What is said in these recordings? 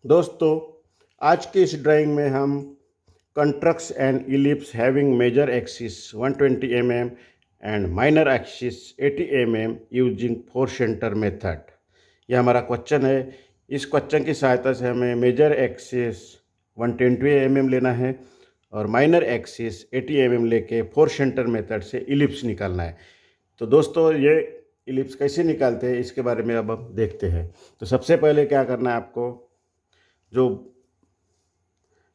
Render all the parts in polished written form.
दोस्तों, आज की इस ड्राइंग में हम construct and ellipse having major axis 120 mm and minor axis 80 mm using four centre method, यह हमारा क्वेश्चन है। इस क्वेश्चन की सहायता से हमें मेजर एक्सिस 120 mm लेना है और माइनर एक्सिस 80 mm लेके फोर सेंटर मेथड से इलिप्स निकालना है। तो दोस्तों, ये इलिप्स कैसे निकालते हैं इसके बारे में अब हम देखते हैं। तो सबसे पहले क्या करना है, आपको जो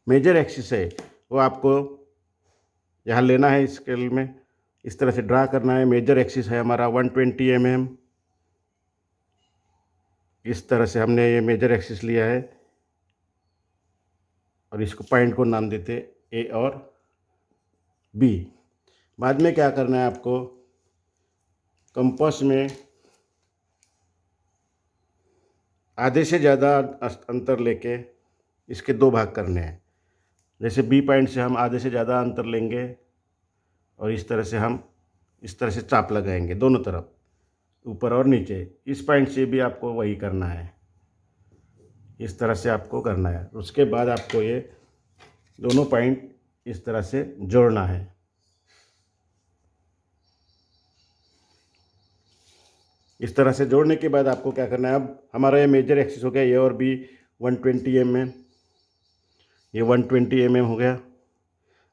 मेजर एक्सिस है वो आपको यहाँ लेना है, स्केल में इस तरह से ड्रा करना है। मेजर एक्सिस है हमारा 120 mm। इस तरह से हमने ये मेजर एक्सिस लिया है और इसको पॉइंट को नाम देते ए और बी। बाद में क्या करना है, आपको कंपास में आधे से ज़्यादा अंतर लेके इसके दो भाग करने हैं। जैसे बी पॉइंट से हम आधे से ज़्यादा अंतर लेंगे और इस तरह से हम इस तरह से चाप लगाएंगे दोनों तरफ, ऊपर और नीचे। इस पॉइंट से भी आपको वही करना है, इस तरह से आपको करना है। उसके बाद आपको ये दोनों पॉइंट इस तरह से जोड़ना है। इस तरह से जोड़ने के बाद आपको क्या करना है, अब हमारा ये मेजर एक्सिस हो गया, ये और भी 120 mm, ये 120 mm हो गया।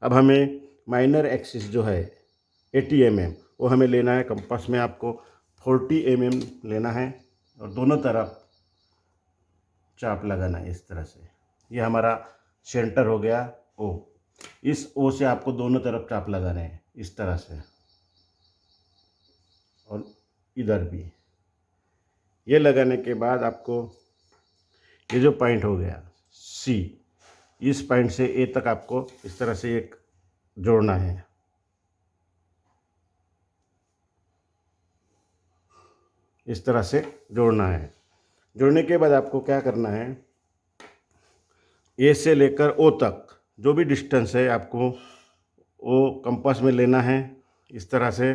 अब हमें माइनर एक्सिस जो है 80 mm वो हमें लेना है। कंपास में आपको 40 mm लेना है और दोनों तरफ चाप लगाना है इस तरह से। ये हमारा सेंटर हो गया ओ। इस ओ से आपको दोनों तरफ चाप लगाने हैं इस तरह से, और इधर भी। ये लगाने के बाद आपको ये जो पॉइंट हो गया सी, इस पॉइंट से ए तक आपको इस तरह से एक जोड़ना है। इस तरह से जोड़ना है। जोड़ने के बाद आपको क्या करना है, ए से लेकर ओ तक जो भी डिस्टेंस है आपको वो कंपास में लेना है इस तरह से।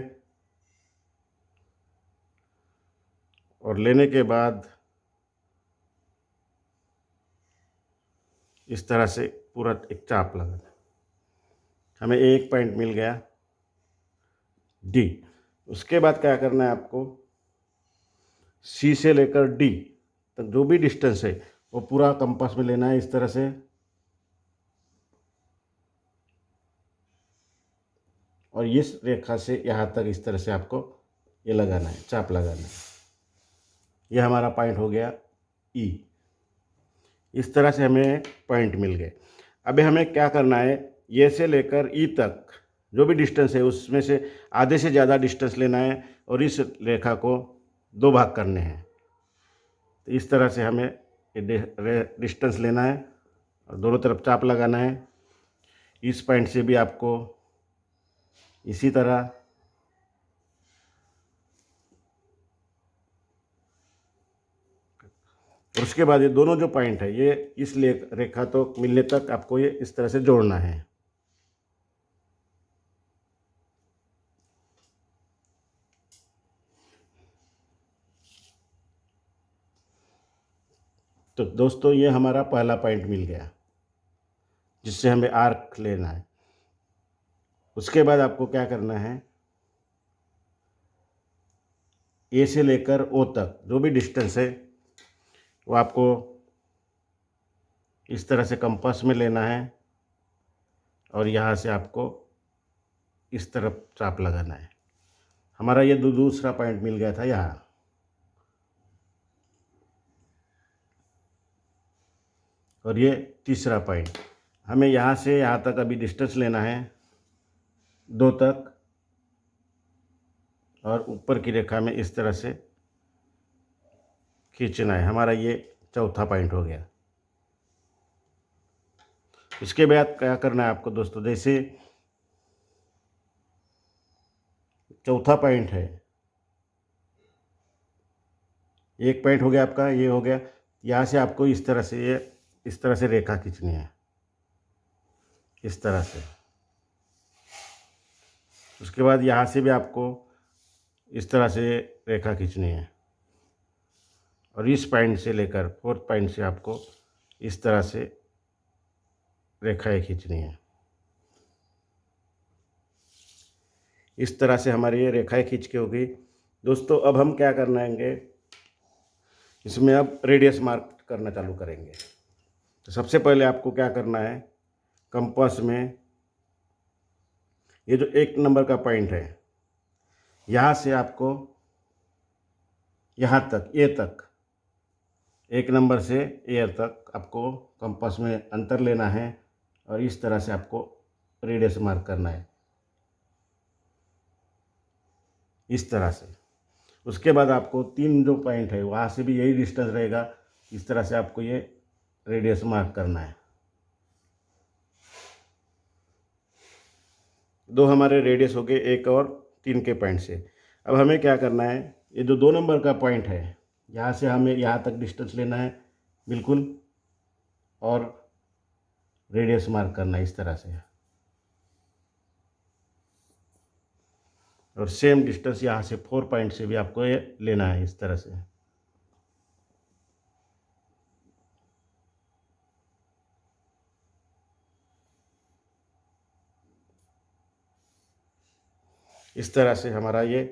और लेने के बाद इस तरह से पूरा एक चाप लगाना। हमें एक पॉइंट मिल गया डी। उसके बाद क्या करना है, आपको सी से लेकर डी तक जो भी डिस्टेंस है वो पूरा कंपास में लेना है इस तरह से। और इस रेखा से यहाँ तक इस तरह से आपको ये लगाना है, चाप लगाना है। ये हमारा पॉइंट हो गया ई। इस तरह से हमें पॉइंट मिल गए। अभी हमें क्या करना है, ये से लेकर ई तक जो भी डिस्टेंस है उसमें से आधे से ज़्यादा डिस्टेंस लेना है और इस रेखा को दो भाग करने हैं। तो इस तरह से हमें डिस्टेंस लेना है और दोनों तरफ चाप लगाना है। इस पॉइंट से भी आपको इसी तरह और उसके बाद ये दोनों जो पॉइंट है ये इस रेखा तो मिलने तक आपको ये इस तरह से जोड़ना है। तो दोस्तों, ये हमारा पहला पॉइंट मिल गया जिससे हमें आर्क लेना है। उसके बाद आपको क्या करना है, ए से लेकर ओ तक जो भी डिस्टेंस है वो आपको इस तरह से कंपास में लेना है और यहाँ से आपको इस तरफ चाप लगाना है। हमारा ये दूसरा पॉइंट मिल गया था यहाँ। और ये तीसरा पॉइंट। हमें यहाँ से यहाँ तक अभी डिस्टेंस लेना है दो तक, और ऊपर की रेखा में इस तरह से खींचना है। हमारा ये चौथा पॉइंट हो गया। इसके बाद क्या करना है आपको दोस्तों, जैसे चौथा पॉइंट है, एक पॉइंट हो गया आपका, ये हो गया। यहाँ से आपको इस तरह से ये इस तरह से रेखा खींचनी है इस तरह से। उसके बाद यहाँ से भी आपको इस तरह से रेखा खींचनी है और इस पॉइंट से लेकर फोर्थ पॉइंट से आपको इस तरह से रेखाएं खींचनी है। इस तरह से हमारी ये रेखाएं खींच के होगी। दोस्तों अब हम क्या करना है, इसमें अब रेडियस मार्क करना चालू करेंगे। तो सबसे पहले आपको क्या करना है, कंपास में ये जो 1 नंबर का पॉइंट है, यहाँ से आपको यहाँ तक, ए तक, 1 नंबर से ए तक आपको कंपास में अंतर लेना है और इस तरह से आपको रेडियस मार्क करना है, इस तरह से। उसके बाद आपको 3 जो पॉइंट है वहाँ से भी यही डिस्टेंस रहेगा, इस तरह से आपको ये रेडियस मार्क करना है। 2 हमारे रेडियस हो गए 1 और 3 के पॉइंट से। अब हमें क्या करना है, ये जो 2 नंबर का पॉइंट है यहाँ से हमें यहाँ तक डिस्टेंस लेना है बिल्कुल, और रेडियस मार्क करना है इस तरह से, और सेम डिस्टेंस यहाँ से 4 पॉइंट से भी आपको ये लेना है इस तरह से। इस तरह से हमारा ये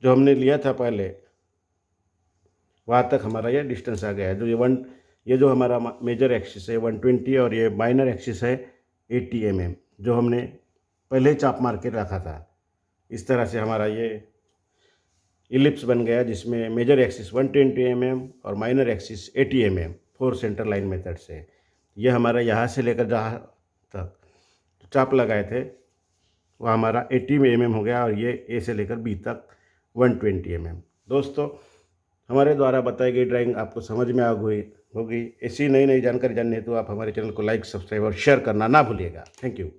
जो हमने लिया था पहले वहाँ तक हमारा ये डिस्टेंस आ गया है। ये जो हमारा मेजर एक्सिस है 120 और ये माइनर एक्सिस है 80 mm, जो हमने पहले चाप मार के रखा था। इस तरह से हमारा ये इलिप्स बन गया जिसमें मेजर एक्सिस 120 mm और minor axis 80 mm 4 centre line method से। ये हमारा यहाँ से लेकर जहाँ तक चाप लगाए थे वह हमारा 80 mm हो गया, और ये ए से लेकर बी तक 120 mm। दोस्तों हमारे द्वारा बताई गई ड्राइंग आपको समझ में आ गई होगी। ऐसी नई नई जानकारी जानने हेतु आप हमारे चैनल को लाइक, सब्सक्राइब और शेयर करना ना भूलिएगा। Thank you.